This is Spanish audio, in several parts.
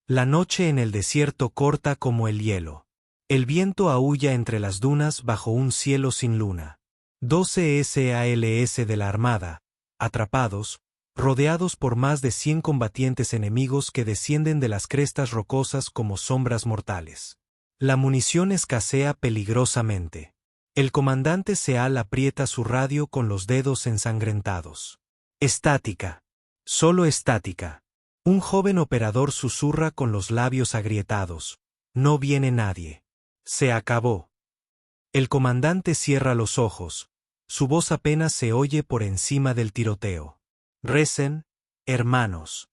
La noche en el desierto corta como el hielo. El viento aúlla entre las dunas bajo un cielo sin luna. 12 SALS de la Armada, atrapados, rodeados por más de 100 combatientes enemigos que descienden de las crestas rocosas como sombras mortales. La munición escasea peligrosamente. El comandante Seal aprieta su radio con los dedos ensangrentados. Estática. Solo estática. Un joven operador susurra con los labios agrietados. No viene nadie. Se acabó. El comandante cierra los ojos. Su voz apenas se oye por encima del tiroteo. Recen, hermanos.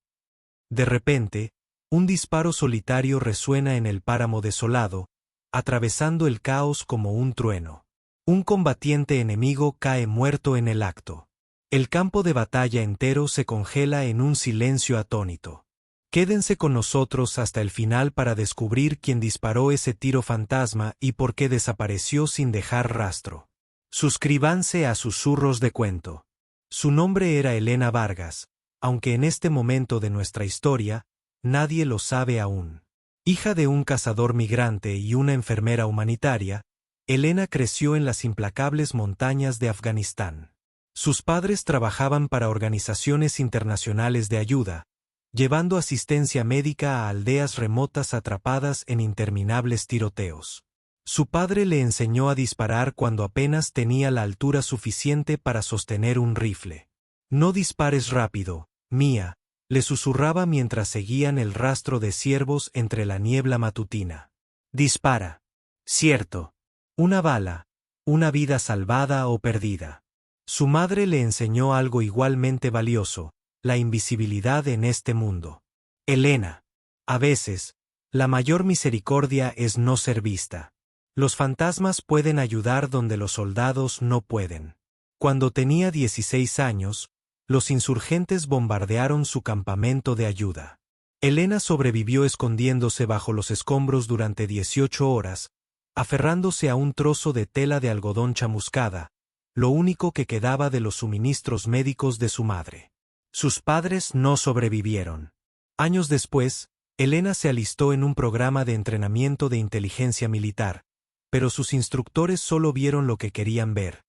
De repente, un disparo solitario resuena en el páramo desolado, atravesando el caos como un trueno. Un combatiente enemigo cae muerto en el acto. El campo de batalla entero se congela en un silencio atónito. Quédense con nosotros hasta el final para descubrir quién disparó ese tiro fantasma y por qué desapareció sin dejar rastro. Suscríbanse a Susurros de Cuento. Su nombre era Elena Vargas, aunque en este momento de nuestra historia, nadie lo sabe aún. Hija de un cazador migrante y una enfermera humanitaria, Elena creció en las implacables montañas de Afganistán. Sus padres trabajaban para organizaciones internacionales de ayuda, llevando asistencia médica a aldeas remotas atrapadas en interminables tiroteos. Su padre le enseñó a disparar cuando apenas tenía la altura suficiente para sostener un rifle. No dispares rápido, Mía, le susurraba mientras seguían el rastro de ciervos entre la niebla matutina. Dispara. Cierto. Una bala, una vida salvada o perdida. Su madre le enseñó algo igualmente valioso, la invisibilidad en este mundo. Elena. A veces, la mayor misericordia es no ser vista. Los fantasmas pueden ayudar donde los soldados no pueden. Cuando tenía 16 años, los insurgentes bombardearon su campamento de ayuda. Elena sobrevivió escondiéndose bajo los escombros durante 18 horas, aferrándose a un trozo de tela de algodón chamuscada, lo único que quedaba de los suministros médicos de su madre. Sus padres no sobrevivieron. Años después, Elena se alistó en un programa de entrenamiento de inteligencia militar, pero sus instructores solo vieron lo que querían ver.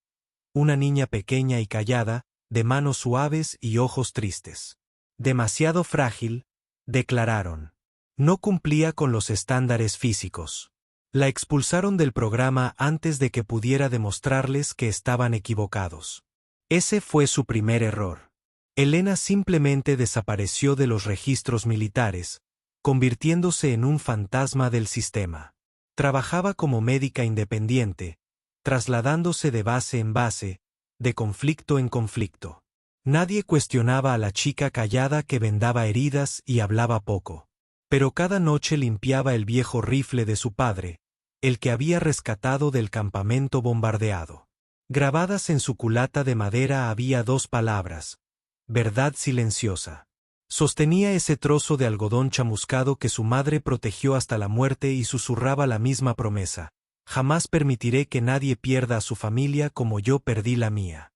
Una niña pequeña y callada, de manos suaves y ojos tristes. Demasiado frágil, declararon. No cumplía con los estándares físicos. La expulsaron del programa antes de que pudiera demostrarles que estaban equivocados. Ese fue su primer error. Elena simplemente desapareció de los registros militares, convirtiéndose en un fantasma del sistema. Trabajaba como médica independiente, trasladándose de base en base, de conflicto en conflicto. Nadie cuestionaba a la chica callada que vendaba heridas y hablaba poco. Pero cada noche limpiaba el viejo rifle de su padre, el que había rescatado del campamento bombardeado. Grabadas en su culata de madera había 2 palabras: verdad silenciosa. Sostenía ese trozo de algodón chamuscado que su madre protegió hasta la muerte y susurraba la misma promesa: jamás permitiré que nadie pierda a su familia como yo perdí la mía.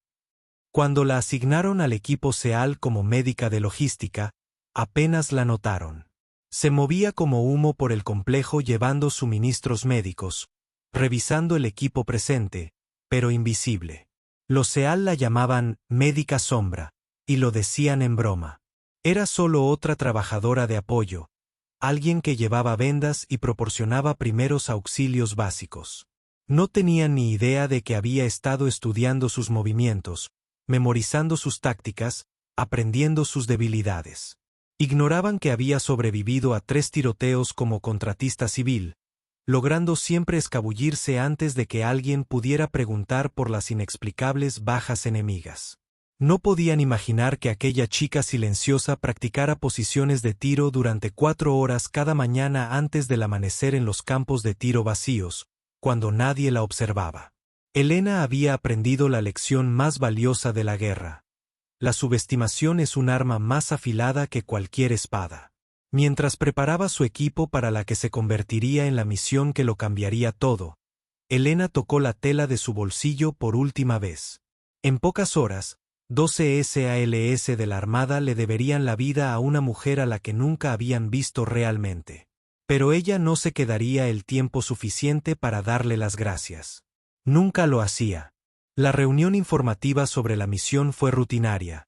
Cuando la asignaron al equipo SEAL como médica de logística, apenas la notaron. Se movía como humo por el complejo llevando suministros médicos, revisando el equipo presente, pero invisible. Los SEAL la llamaban médica sombra, y lo decían en broma. Era solo otra trabajadora de apoyo, alguien que llevaba vendas y proporcionaba primeros auxilios básicos. No tenían ni idea de que había estado estudiando sus movimientos, memorizando sus tácticas, aprendiendo sus debilidades. Ignoraban que había sobrevivido a 3 tiroteos como contratista civil, logrando siempre escabullirse antes de que alguien pudiera preguntar por las inexplicables bajas enemigas. No podían imaginar que aquella chica silenciosa practicara posiciones de tiro durante 4 horas cada mañana antes del amanecer en los campos de tiro vacíos, cuando nadie la observaba. Elena había aprendido la lección más valiosa de la guerra. La subestimación es un arma más afilada que cualquier espada. Mientras preparaba su equipo para la que se convertiría en la misión que lo cambiaría todo, Elena tocó la tela de su bolsillo por última vez. En pocas horas, 12 SALS de la Armada le deberían la vida a una mujer a la que nunca habían visto realmente. Pero ella no se quedaría el tiempo suficiente para darle las gracias. Nunca lo hacía. La reunión informativa sobre la misión fue rutinaria.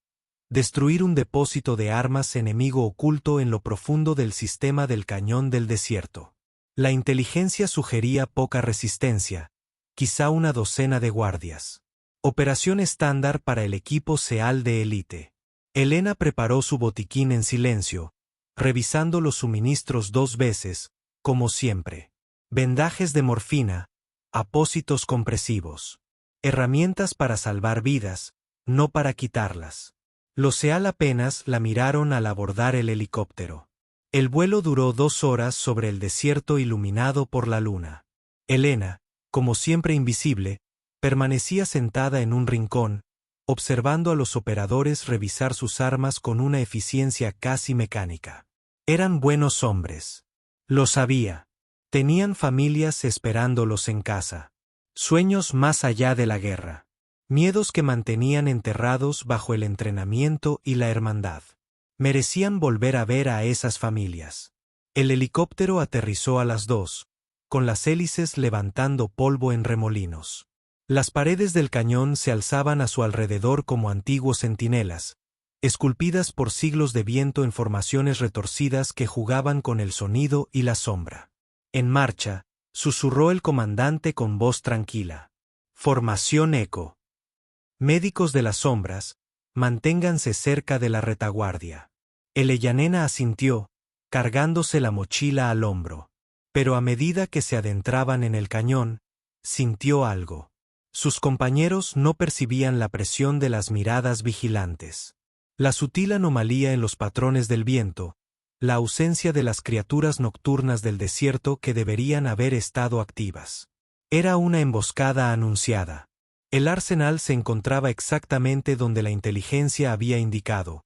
Destruir un depósito de armas enemigo oculto en lo profundo del sistema del Cañón del Desierto. La inteligencia sugería poca resistencia, quizá una docena de guardias. Operación estándar para el equipo SEAL de élite. Elena preparó su botiquín en silencio, revisando los suministros 2 veces, como siempre. Vendajes de morfina, apósitos compresivos. Herramientas para salvar vidas, no para quitarlas. Los SEAL apenas la miraron al abordar el helicóptero. El vuelo duró 2 horas sobre el desierto iluminado por la luna. Elena, como siempre invisible, permanecía sentada en un rincón, observando a los operadores revisar sus armas con una eficiencia casi mecánica. Eran buenos hombres. Lo sabía. Tenían familias esperándolos en casa. Sueños más allá de la guerra. Miedos que mantenían enterrados bajo el entrenamiento y la hermandad. Merecían volver a ver a esas familias. El helicóptero aterrizó a las 2, con las hélices levantando polvo en remolinos. Las paredes del cañón se alzaban a su alrededor como antiguos centinelas, esculpidas por siglos de viento en formaciones retorcidas que jugaban con el sonido y la sombra. En marcha, susurró el comandante con voz tranquila. Formación Eco. Médicos de las sombras, manténganse cerca de la retaguardia. Elena asintió, cargándose la mochila al hombro. Pero a medida que se adentraban en el cañón, sintió algo. Sus compañeros no percibían la presión de las miradas vigilantes. La sutil anomalía en los patrones del viento, la ausencia de las criaturas nocturnas del desierto que deberían haber estado activas. Era una emboscada anunciada. El arsenal se encontraba exactamente donde la inteligencia había indicado.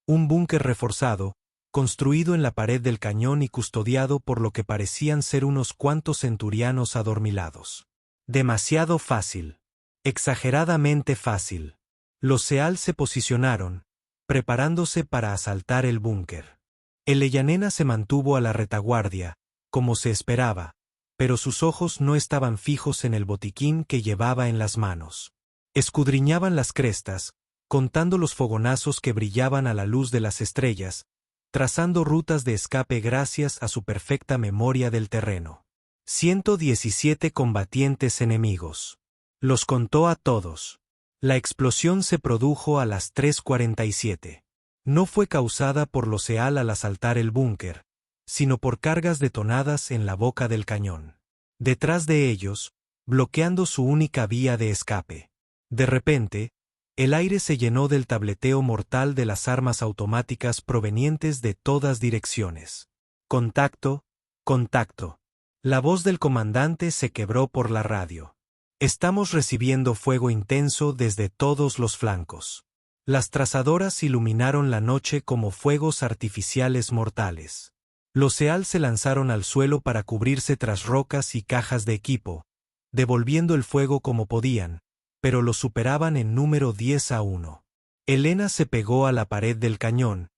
Un búnker reforzado, construido en la pared del cañón y custodiado por lo que parecían ser unos cuantos centurianos adormilados. Demasiado fácil. Exageradamente fácil. Los SEAL se posicionaron, preparándose para asaltar el búnker. Elena se mantuvo a la retaguardia, como se esperaba, pero sus ojos no estaban fijos en el botiquín que llevaba en las manos. Escudriñaban las crestas, contando los fogonazos que brillaban a la luz de las estrellas, trazando rutas de escape gracias a su perfecta memoria del terreno. 117 combatientes enemigos. Los contó a todos. La explosión se produjo a las 3:47. No fue causada por los SEAL al asaltar el búnker, sino por cargas detonadas en la boca del cañón. Detrás de ellos, bloqueando su única vía de escape. De repente, el aire se llenó del tableteo mortal de las armas automáticas provenientes de todas direcciones. Contacto, contacto. La voz del comandante se quebró por la radio. Estamos recibiendo fuego intenso desde todos los flancos. Las trazadoras iluminaron la noche como fuegos artificiales mortales. Los SEAL se lanzaron al suelo para cubrirse tras rocas y cajas de equipo, devolviendo el fuego como podían, pero lo superaban en número 10-1. Elena se pegó a la pared del cañón,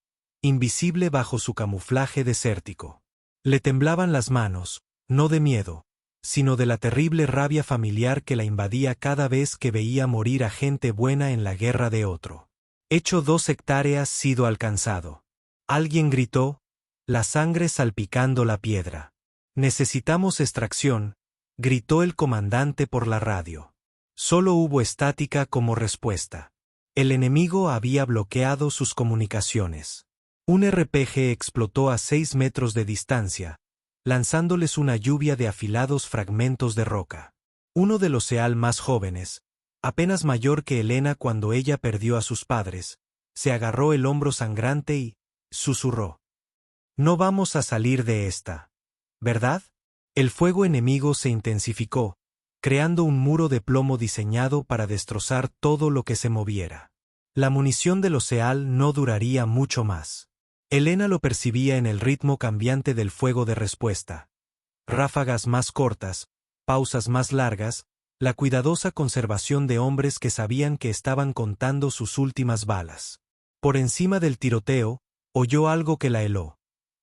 invisible bajo su camuflaje desértico. Le temblaban las manos, no de miedo, sino de la terrible rabia familiar que la invadía cada vez que veía morir a gente buena en la guerra de otro. Hecho 2 hectáreas sido alcanzado. Alguien gritó, la sangre salpicando la piedra. Necesitamos extracción, gritó el comandante por la radio. Solo hubo estática como respuesta. El enemigo había bloqueado sus comunicaciones. Un RPG explotó a 6 metros de distancia, lanzándoles una lluvia de afilados fragmentos de roca. Uno de los SEAL más jóvenes, apenas mayor que Elena cuando ella perdió a sus padres, se agarró el hombro sangrante y susurró. No vamos a salir de esta, ¿verdad? El fuego enemigo se intensificó, creando un muro de plomo diseñado para destrozar todo lo que se moviera. La munición de los SEAL no duraría mucho más. Elena lo percibía en el ritmo cambiante del fuego de respuesta. Ráfagas más cortas, pausas más largas, la cuidadosa conservación de hombres que sabían que estaban contando sus últimas balas. Por encima del tiroteo, oyó algo que la heló.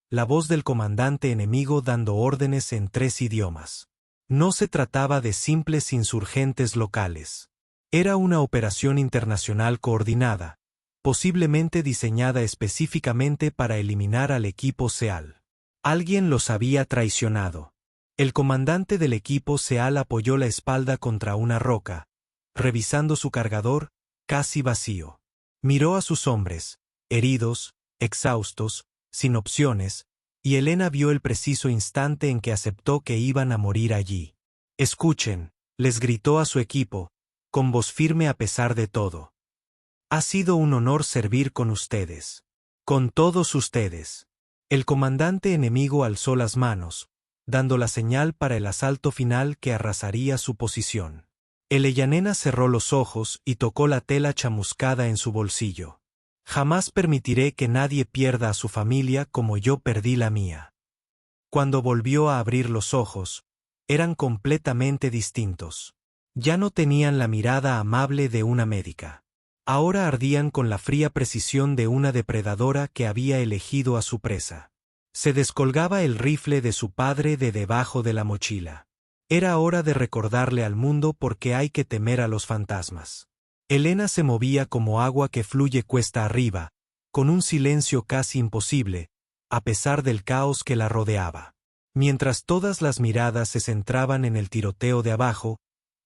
La voz del comandante enemigo dando órdenes en 3 idiomas. No se trataba de simples insurgentes locales. Era una operación internacional coordinada, posiblemente diseñada específicamente para eliminar al equipo SEAL. Alguien los había traicionado. El comandante del equipo SEAL apoyó la espalda contra una roca, revisando su cargador, casi vacío. Miró a sus hombres, heridos, exhaustos, sin opciones, y Elena vio el preciso instante en que aceptó que iban a morir allí. «Escuchen», les gritó a su equipo, con voz firme a pesar de todo. «Ha sido un honor servir con ustedes. Con todos ustedes». El comandante enemigo alzó las manos, dando la señal para el asalto final que arrasaría su posición. Elena cerró los ojos y tocó la tela chamuscada en su bolsillo. «Jamás permitiré que nadie pierda a su familia como yo perdí la mía». Cuando volvió a abrir los ojos, eran completamente distintos. Ya no tenían la mirada amable de una médica. Ahora ardían con la fría precisión de una depredadora que había elegido a su presa. Se descolgaba el rifle de su padre de debajo de la mochila. Era hora de recordarle al mundo por qué hay que temer a los fantasmas. Elena se movía como agua que fluye cuesta arriba, con un silencio casi imposible, a pesar del caos que la rodeaba. Mientras todas las miradas se centraban en el tiroteo de abajo,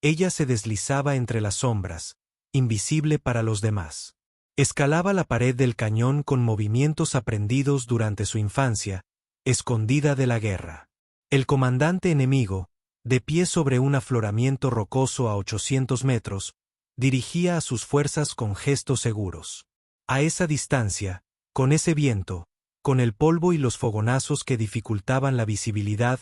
ella se deslizaba entre las sombras, invisible para los demás. Escalaba la pared del cañón con movimientos aprendidos durante su infancia, escondida de la guerra. El comandante enemigo, de pie sobre un afloramiento rocoso a 800 metros, dirigía a sus fuerzas con gestos seguros. A esa distancia, con ese viento, con el polvo y los fogonazos que dificultaban la visibilidad,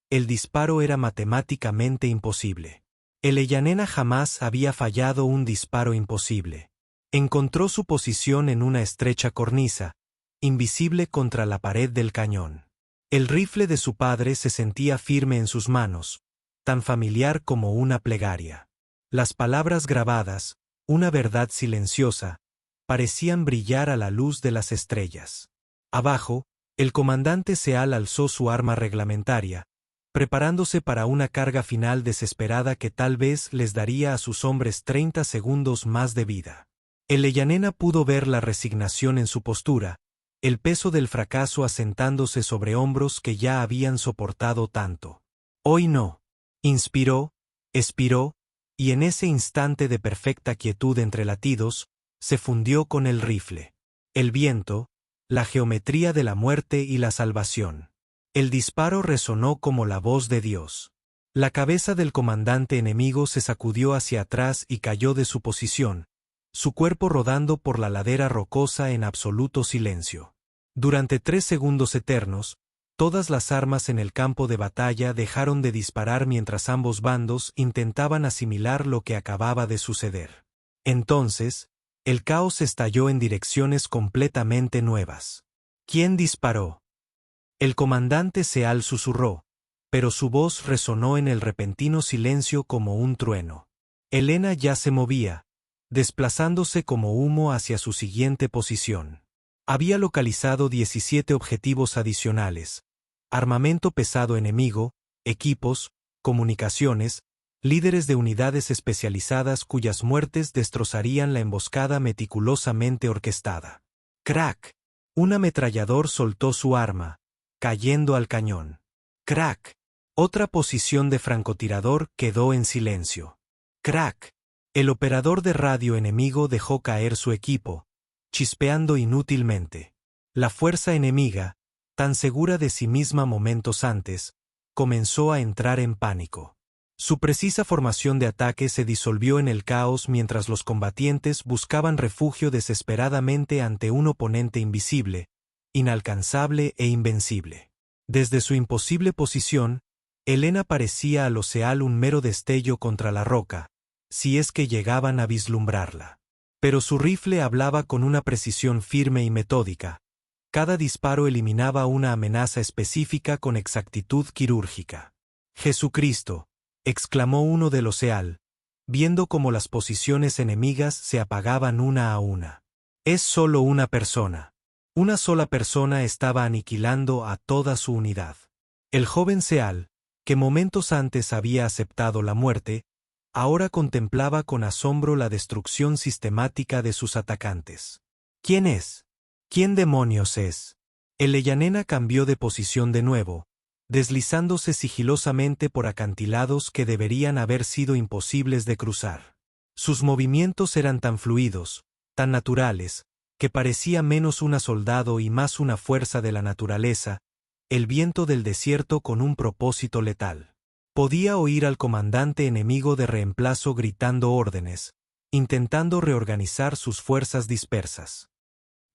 el disparo era matemáticamente imposible. Elena jamás había fallado un disparo imposible. Encontró su posición en una estrecha cornisa, invisible contra la pared del cañón. El rifle de su padre se sentía firme en sus manos, tan familiar como una plegaria. Las palabras grabadas, una verdad silenciosa, parecían brillar a la luz de las estrellas. Abajo, el comandante SEAL alzó su arma reglamentaria, preparándose para una carga final desesperada que tal vez les daría a sus hombres 30 segundos más de vida. Elena pudo ver la resignación en su postura, el peso del fracaso asentándose sobre hombros que ya habían soportado tanto. Hoy no. Inspiró, expiró, y en ese instante de perfecta quietud entre latidos, se fundió con el rifle. El viento, la geometría de la muerte y la salvación. El disparo resonó como la voz de Dios. La cabeza del comandante enemigo se sacudió hacia atrás y cayó de su posición, su cuerpo rodando por la ladera rocosa en absoluto silencio. Durante 3 segundos eternos, todas las armas en el campo de batalla dejaron de disparar mientras ambos bandos intentaban asimilar lo que acababa de suceder. Entonces, el caos estalló en direcciones completamente nuevas. ¿Quién disparó? El comandante SEAL susurró, pero su voz resonó en el repentino silencio como un trueno. Elena ya se movía, desplazándose como humo hacia su siguiente posición. Había localizado 17 objetivos adicionales: armamento pesado enemigo, equipos, comunicaciones, líderes de unidades especializadas cuyas muertes destrozarían la emboscada meticulosamente orquestada. ¡Crack! Un ametrallador soltó su arma, cayendo al cañón. ¡Crack! Otra posición de francotirador quedó en silencio. ¡Crack! El operador de radio enemigo dejó caer su equipo, chispeando inútilmente. La fuerza enemiga, tan segura de sí misma momentos antes, comenzó a entrar en pánico. Su precisa formación de ataque se disolvió en el caos mientras los combatientes buscaban refugio desesperadamente ante un oponente invisible, inalcanzable e invencible. Desde su imposible posición, Elena parecía a los SEAL un mero destello contra la roca, si es que llegaban a vislumbrarla. Pero su rifle hablaba con una precisión firme y metódica. Cada disparo eliminaba una amenaza específica con exactitud quirúrgica. Jesucristo, exclamó uno de los Seal, viendo cómo las posiciones enemigas se apagaban una a una. Es solo una persona. Una sola persona estaba aniquilando a toda su unidad. El joven Seal, que momentos antes había aceptado la muerte, ahora contemplaba con asombro la destrucción sistemática de sus atacantes. ¿Quién es? ¿Quién demonios es? El Leyanena cambió de posición de nuevo, deslizándose sigilosamente por acantilados que deberían haber sido imposibles de cruzar. Sus movimientos eran tan fluidos, tan naturales, que parecía menos un soldado y más una fuerza de la naturaleza, el viento del desierto con un propósito letal. Podía oír al comandante enemigo de reemplazo gritando órdenes, intentando reorganizar sus fuerzas dispersas.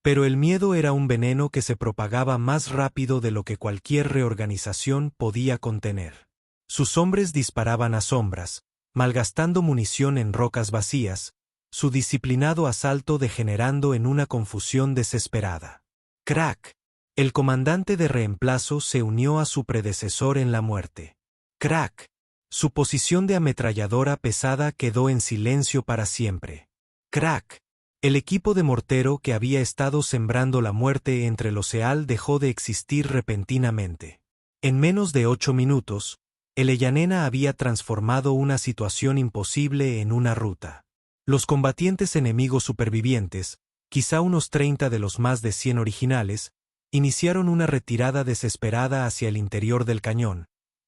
Pero el miedo era un veneno que se propagaba más rápido de lo que cualquier reorganización podía contener. Sus hombres disparaban a sombras, malgastando munición en rocas vacías, su disciplinado asalto degenerando en una confusión desesperada. ¡Crack! El comandante de reemplazo se unió a su predecesor en la muerte. ¡Crack! Su posición de ametralladora pesada quedó en silencio para siempre. ¡Crack! El equipo de mortero que había estado sembrando la muerte entre los Seal dejó de existir repentinamente. En menos de 8 minutos, el Leyanena había transformado una situación imposible en una ruta. Los combatientes enemigos supervivientes, quizá unos 30 de los más de 100 originales, iniciaron una retirada desesperada hacia el interior del cañón,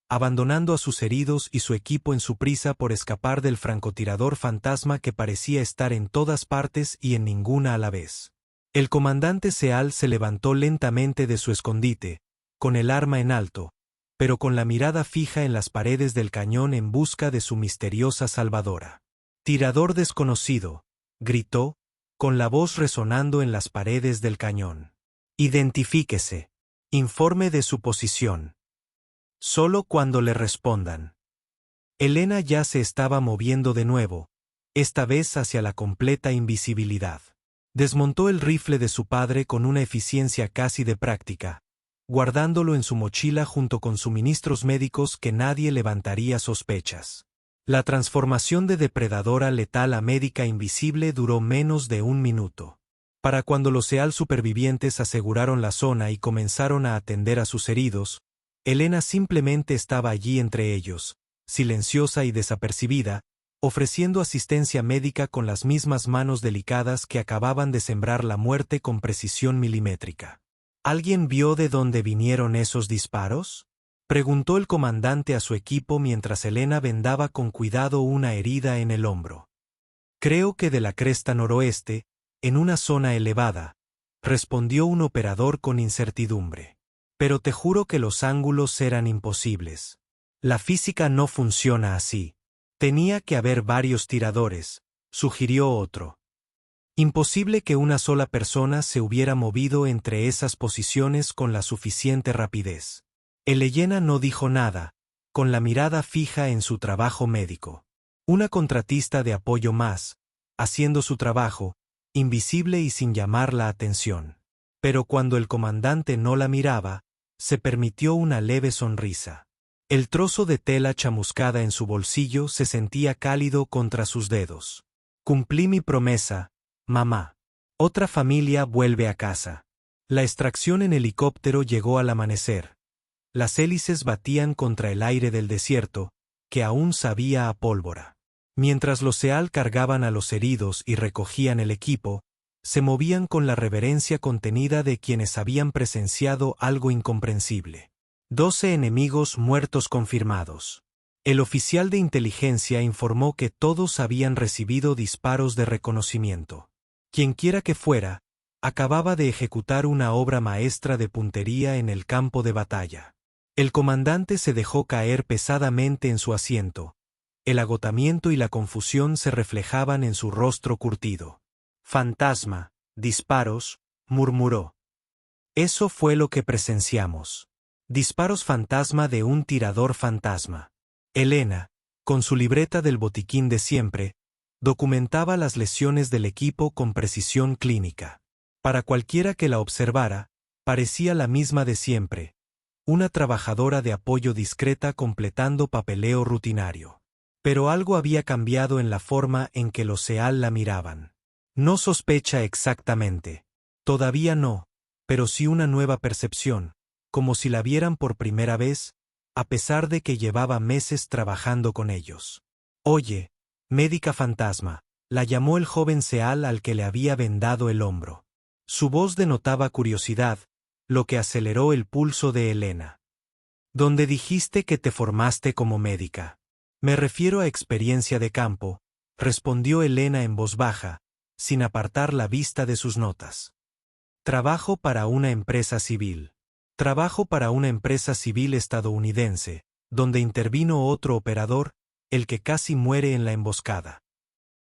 abandonando a sus heridos y su equipo en su prisa por escapar del francotirador fantasma que parecía estar en todas partes y en ninguna a la vez. El comandante Seal se levantó lentamente de su escondite, con el arma en alto, pero con la mirada fija en las paredes del cañón en busca de su misteriosa salvadora. «Tirador desconocido», gritó, con la voz resonando en las paredes del cañón. «Identifíquese. Informe de su posición». Solo cuando le respondan. Elena ya se estaba moviendo de nuevo, esta vez hacia la completa invisibilidad. Desmontó el rifle de su padre con una eficiencia casi de práctica, guardándolo en su mochila junto con suministros médicos que nadie levantaría sospechas. La transformación de depredadora letal a médica invisible duró menos de 1 minuto. Para cuando los Seal supervivientes aseguraron la zona y comenzaron a atender a sus heridos, Elena simplemente estaba allí entre ellos, silenciosa y desapercibida, ofreciendo asistencia médica con las mismas manos delicadas que acababan de sembrar la muerte con precisión milimétrica. ¿Alguien vio de dónde vinieron esos disparos?, preguntó el comandante a su equipo mientras Elena vendaba con cuidado una herida en el hombro. Creo que de la cresta noroeste, en una zona elevada, respondió un operador con incertidumbre. Pero te juro que los ángulos eran imposibles. La física no funciona así. Tenía que haber varios tiradores, sugirió otro. Imposible que una sola persona se hubiera movido entre esas posiciones con la suficiente rapidez. El Leyena no dijo nada, con la mirada fija en su trabajo médico. Una contratista de apoyo más, haciendo su trabajo, invisible y sin llamar la atención. Pero cuando el comandante no la miraba, se permitió una leve sonrisa. El trozo de tela chamuscada en su bolsillo se sentía cálido contra sus dedos. Cumplí mi promesa, mamá. Otra familia vuelve a casa. La extracción en helicóptero llegó al amanecer. Las hélices batían contra el aire del desierto, que aún sabía a pólvora. Mientras los Seal cargaban a los heridos y recogían el equipo, se movían con la reverencia contenida de quienes habían presenciado algo incomprensible. 12 enemigos muertos confirmados. El oficial de inteligencia informó que todos habían recibido disparos de reconocimiento. Quienquiera que fuera, acababa de ejecutar una obra maestra de puntería en el campo de batalla. El comandante se dejó caer pesadamente en su asiento. El agotamiento y la confusión se reflejaban en su rostro curtido. «Fantasma, disparos», murmuró. Eso fue lo que presenciamos. Disparos fantasma de un tirador fantasma. Elena, con su libreta del botiquín de siempre, documentaba las lesiones del equipo con precisión clínica. Para cualquiera que la observara, parecía la misma de siempre, una trabajadora de apoyo discreta completando papeleo rutinario. Pero algo había cambiado en la forma en que los SEAL la miraban. No sospecha exactamente. Todavía no, pero sí una nueva percepción, como si la vieran por primera vez, a pesar de que llevaba meses trabajando con ellos. Oye, médica fantasma, la llamó el joven SEAL al que le había vendado el hombro. Su voz denotaba curiosidad, lo que aceleró el pulso de Elena. ¿Dónde dijiste que te formaste como médica? Me refiero a experiencia de campo, respondió Elena en voz baja, sin apartar la vista de sus notas. Trabajo para una empresa civil. Trabajo para una empresa civil estadounidense, donde intervino otro operador, el que casi muere en la emboscada.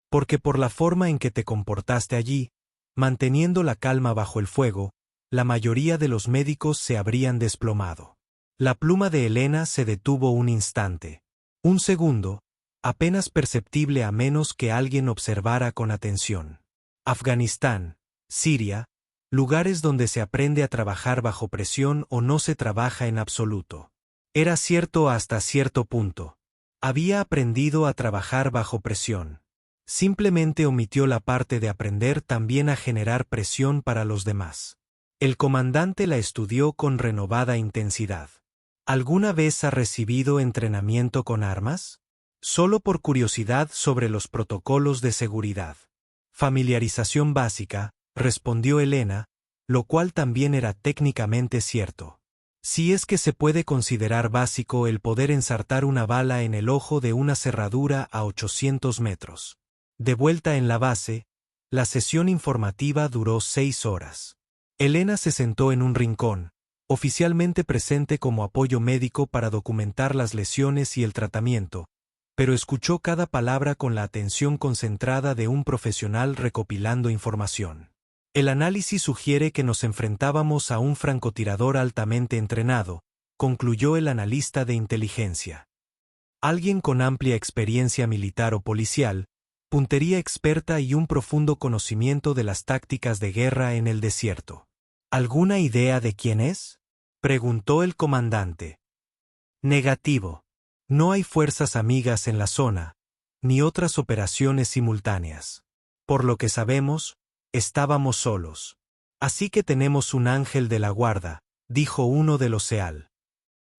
Porque por la forma en que te comportaste allí, manteniendo la calma bajo el fuego, la mayoría de los médicos se habrían desplomado. La pluma de Elena se detuvo un instante. Un segundo, apenas perceptible a menos que alguien observara con atención. Afganistán, Siria, lugares donde se aprende a trabajar bajo presión o no se trabaja en absoluto. Era cierto hasta cierto punto. Había aprendido a trabajar bajo presión. Simplemente omitió la parte de aprender también a generar presión para los demás. El comandante la estudió con renovada intensidad. ¿Alguna vez ha recibido entrenamiento con armas? Solo por curiosidad sobre los protocolos de seguridad. Familiarización básica, respondió Elena, lo cual también era técnicamente cierto. Si es que se puede considerar básico el poder ensartar una bala en el ojo de una cerradura a 800 metros. De vuelta en la base, la sesión informativa duró 6 horas. Elena se sentó en un rincón, oficialmente presente como apoyo médico para documentar las lesiones y el tratamiento, pero escuchó cada palabra con la atención concentrada de un profesional recopilando información. El análisis sugiere que nos enfrentábamos a un francotirador altamente entrenado, concluyó el analista de inteligencia. Alguien con amplia experiencia militar o policial, puntería experta y un profundo conocimiento de las tácticas de guerra en el desierto. ¿Alguna idea de quién es? Preguntó el comandante. Negativo. No hay fuerzas amigas en la zona, ni otras operaciones simultáneas. Por lo que sabemos, estábamos solos. Así que tenemos un ángel de la guarda, dijo uno de los SEAL.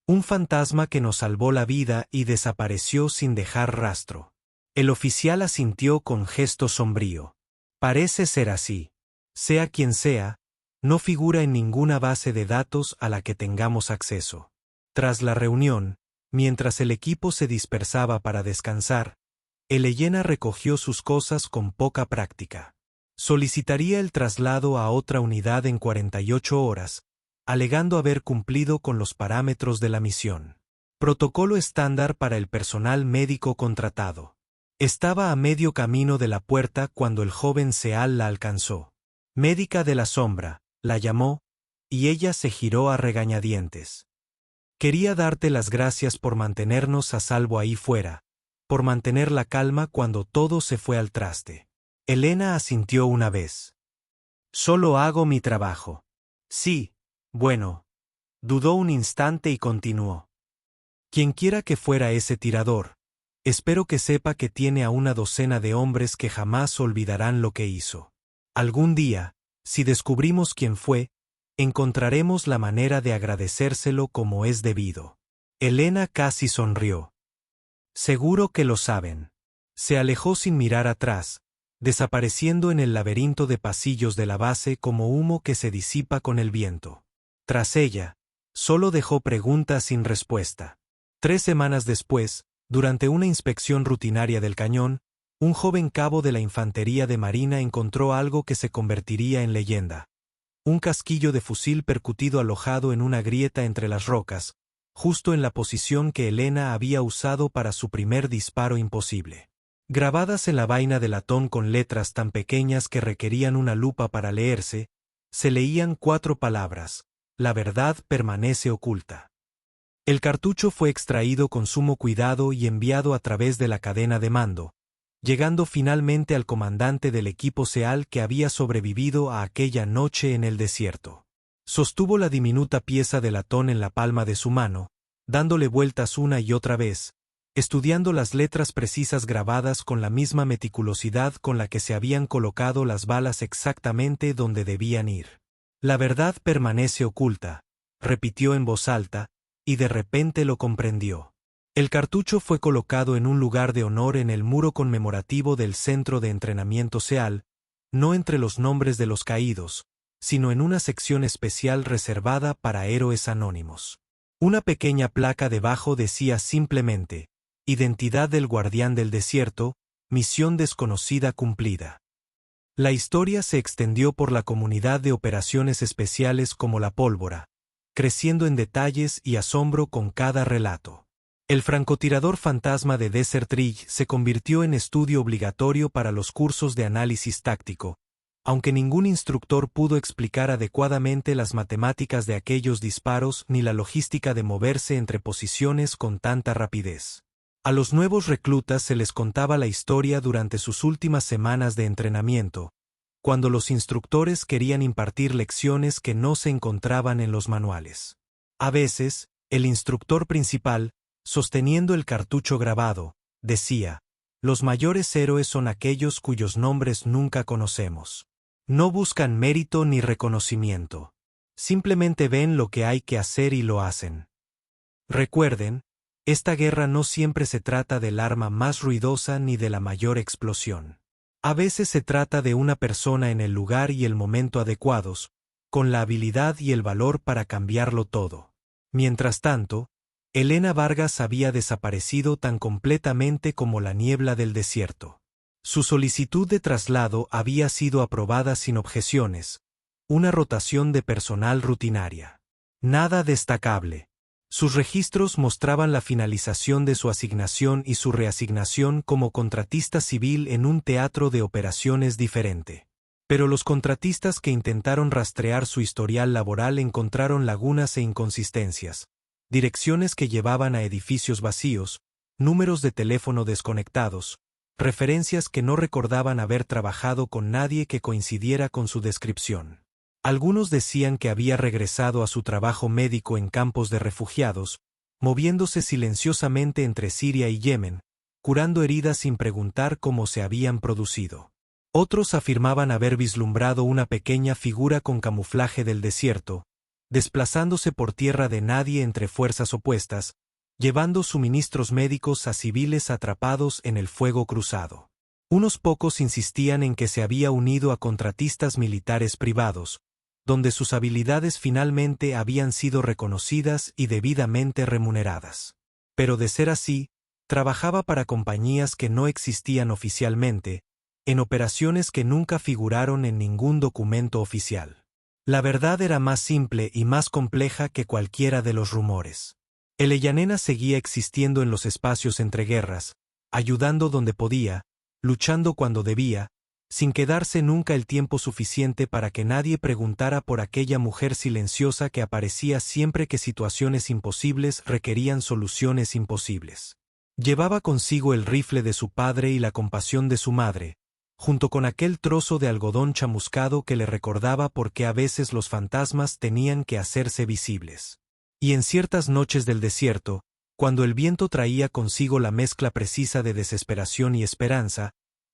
Un fantasma que nos salvó la vida y desapareció sin dejar rastro. El oficial asintió con gesto sombrío. Parece ser así. Sea quien sea, no figura en ninguna base de datos a la que tengamos acceso. Tras la reunión, mientras el equipo se dispersaba para descansar, Elena recogió sus cosas con poca práctica. Solicitaría el traslado a otra unidad en 48 horas, alegando haber cumplido con los parámetros de la misión. Protocolo estándar para el personal médico contratado. Estaba a medio camino de la puerta cuando el joven SEAL la alcanzó. Médica de la sombra, la llamó, y ella se giró a regañadientes. Quería darte las gracias por mantenernos a salvo ahí fuera, por mantener la calma cuando todo se fue al traste. Elena asintió una vez. Solo hago mi trabajo. Sí, bueno. Dudó un instante y continuó. Quienquiera que fuera ese tirador, espero que sepa que tiene a una docena de hombres que jamás olvidarán lo que hizo. Algún día, si descubrimos quién fue, encontraremos la manera de agradecérselo como es debido. Elena casi sonrió. Seguro que lo saben. Se alejó sin mirar atrás, desapareciendo en el laberinto de pasillos de la base como humo que se disipa con el viento. Tras ella, solo dejó preguntas sin respuesta. 3 semanas después, durante una inspección rutinaria del cañón, un joven cabo de la Infantería de Marina encontró algo que se convertiría en leyenda. Un casquillo de fusil percutido alojado en una grieta entre las rocas, justo en la posición que Elena había usado para su primer disparo imposible. Grabadas en la vaina de latón con letras tan pequeñas que requerían una lupa para leerse, se leían 4 palabras: la verdad permanece oculta. El cartucho fue extraído con sumo cuidado y enviado a través de la cadena de mando, llegando finalmente al comandante del equipo SEAL que había sobrevivido a aquella noche en el desierto. Sostuvo la diminuta pieza de latón en la palma de su mano, dándole vueltas una y otra vez, estudiando las letras precisas grabadas con la misma meticulosidad con la que se habían colocado las balas exactamente donde debían ir. La verdad permanece oculta, repitió en voz alta, y de repente lo comprendió. El cartucho fue colocado en un lugar de honor en el muro conmemorativo del centro de entrenamiento SEAL, no entre los nombres de los caídos, sino en una sección especial reservada para héroes anónimos. Una pequeña placa debajo decía simplemente: Identidad del guardián del desierto, misión desconocida cumplida. La historia se extendió por la comunidad de operaciones especiales como la pólvora, creciendo en detalles y asombro con cada relato. El francotirador fantasma de Desert Ridge se convirtió en estudio obligatorio para los cursos de análisis táctico, aunque ningún instructor pudo explicar adecuadamente las matemáticas de aquellos disparos ni la logística de moverse entre posiciones con tanta rapidez. A los nuevos reclutas se les contaba la historia durante sus últimas semanas de entrenamiento, cuando los instructores querían impartir lecciones que no se encontraban en los manuales. A veces, el instructor principal, sosteniendo el cartucho grabado, decía: los mayores héroes son aquellos cuyos nombres nunca conocemos. No buscan mérito ni reconocimiento. Simplemente ven lo que hay que hacer y lo hacen. Recuerden, esta guerra no siempre se trata del arma más ruidosa ni de la mayor explosión. A veces se trata de una persona en el lugar y el momento adecuados, con la habilidad y el valor para cambiarlo todo. Mientras tanto, Elena Vargas había desaparecido tan completamente como la niebla del desierto. Su solicitud de traslado había sido aprobada sin objeciones, una rotación de personal rutinaria. Nada destacable. Sus registros mostraban la finalización de su asignación y su reasignación como contratista civil en un teatro de operaciones diferente. Pero los contratistas que intentaron rastrear su historial laboral encontraron lagunas e inconsistencias, direcciones que llevaban a edificios vacíos, números de teléfono desconectados, referencias que no recordaban haber trabajado con nadie que coincidiera con su descripción. Algunos decían que había regresado a su trabajo médico en campos de refugiados, moviéndose silenciosamente entre Siria y Yemen, curando heridas sin preguntar cómo se habían producido. Otros afirmaban haber vislumbrado una pequeña figura con camuflaje del desierto, desplazándose por tierra de nadie entre fuerzas opuestas, llevando suministros médicos a civiles atrapados en el fuego cruzado. Unos pocos insistían en que se había unido a contratistas militares privados, donde sus habilidades finalmente habían sido reconocidas y debidamente remuneradas. Pero de ser así, trabajaba para compañías que no existían oficialmente, en operaciones que nunca figuraron en ningún documento oficial. La verdad era más simple y más compleja que cualquiera de los rumores. El Ellanena seguía existiendo en los espacios entre guerras, ayudando donde podía, luchando cuando debía, sin quedarse nunca el tiempo suficiente para que nadie preguntara por aquella mujer silenciosa que aparecía siempre que situaciones imposibles requerían soluciones imposibles. Llevaba consigo el rifle de su padre y la compasión de su madre, junto con aquel trozo de algodón chamuscado que le recordaba por qué a veces los fantasmas tenían que hacerse visibles. Y en ciertas noches del desierto, cuando el viento traía consigo la mezcla precisa de desesperación y esperanza,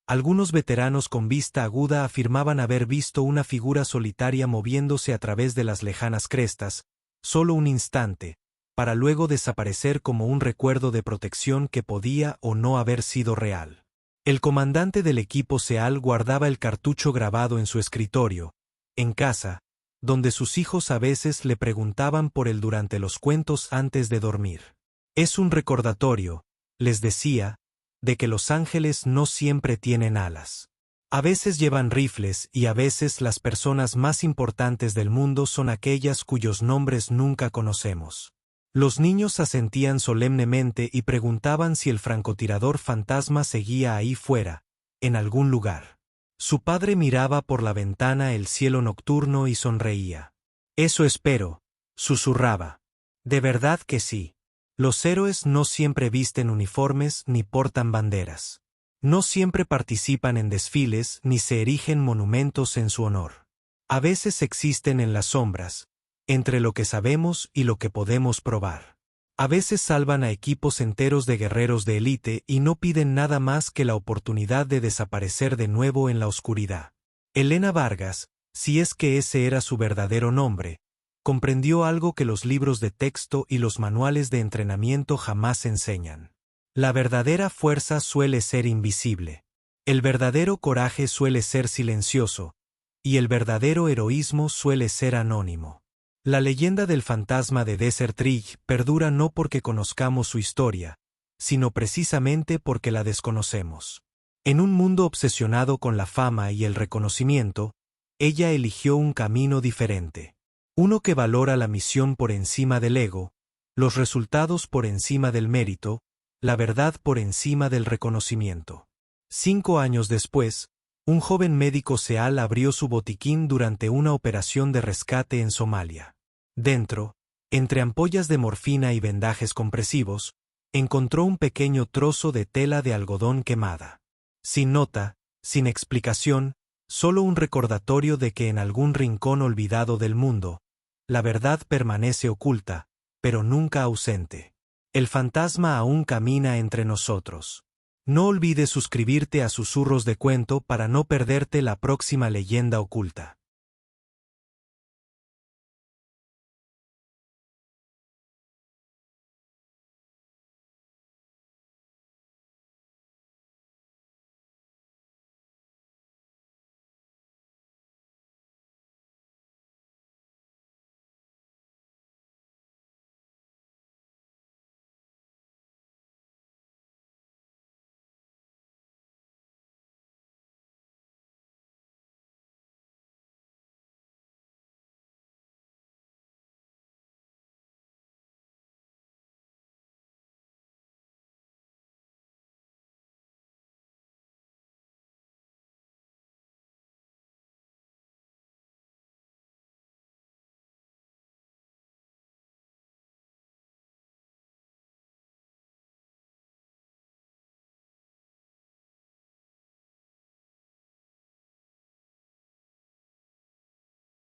algunos veteranos con vista aguda afirmaban haber visto una figura solitaria moviéndose a través de las lejanas crestas, solo un instante, para luego desaparecer como un recuerdo de protección que podía o no haber sido real. El comandante del equipo SEAL guardaba el cartucho grabado en su escritorio, en casa, donde sus hijos a veces le preguntaban por él durante los cuentos antes de dormir. Es un recordatorio, les decía, de que los ángeles no siempre tienen alas. A veces llevan rifles y a veces las personas más importantes del mundo son aquellas cuyos nombres nunca conocemos. Los niños asentían solemnemente y preguntaban si el francotirador fantasma seguía ahí fuera, en algún lugar. Su padre miraba por la ventana el cielo nocturno y sonreía. «Eso espero», susurraba. «De verdad que sí. Los héroes no siempre visten uniformes ni portan banderas. No siempre participan en desfiles ni se erigen monumentos en su honor. A veces existen en las sombras, entre lo que sabemos y lo que podemos probar. A veces salvan a equipos enteros de guerreros de élite y no piden nada más que la oportunidad de desaparecer de nuevo en la oscuridad. Elena Vargas, si es que ese era su verdadero nombre, comprendió algo que los libros de texto y los manuales de entrenamiento jamás enseñan. La verdadera fuerza suele ser invisible. El verdadero coraje suele ser silencioso, y el verdadero heroísmo suele ser anónimo. La leyenda del fantasma de Desert Ridge perdura no porque conozcamos su historia, sino precisamente porque la desconocemos. En un mundo obsesionado con la fama y el reconocimiento, ella eligió un camino diferente. Uno que valora la misión por encima del ego, los resultados por encima del mérito, la verdad por encima del reconocimiento. 5 años después, un joven médico SEAL abrió su botiquín durante una operación de rescate en Somalia. Dentro, entre ampollas de morfina y vendajes compresivos, encontró un pequeño trozo de tela de algodón quemada. Sin nota, sin explicación, solo un recordatorio de que en algún rincón olvidado del mundo, la verdad permanece oculta, pero nunca ausente. El fantasma aún camina entre nosotros. No olvides suscribirte a Susurros de Cuento para no perderte la próxima leyenda oculta.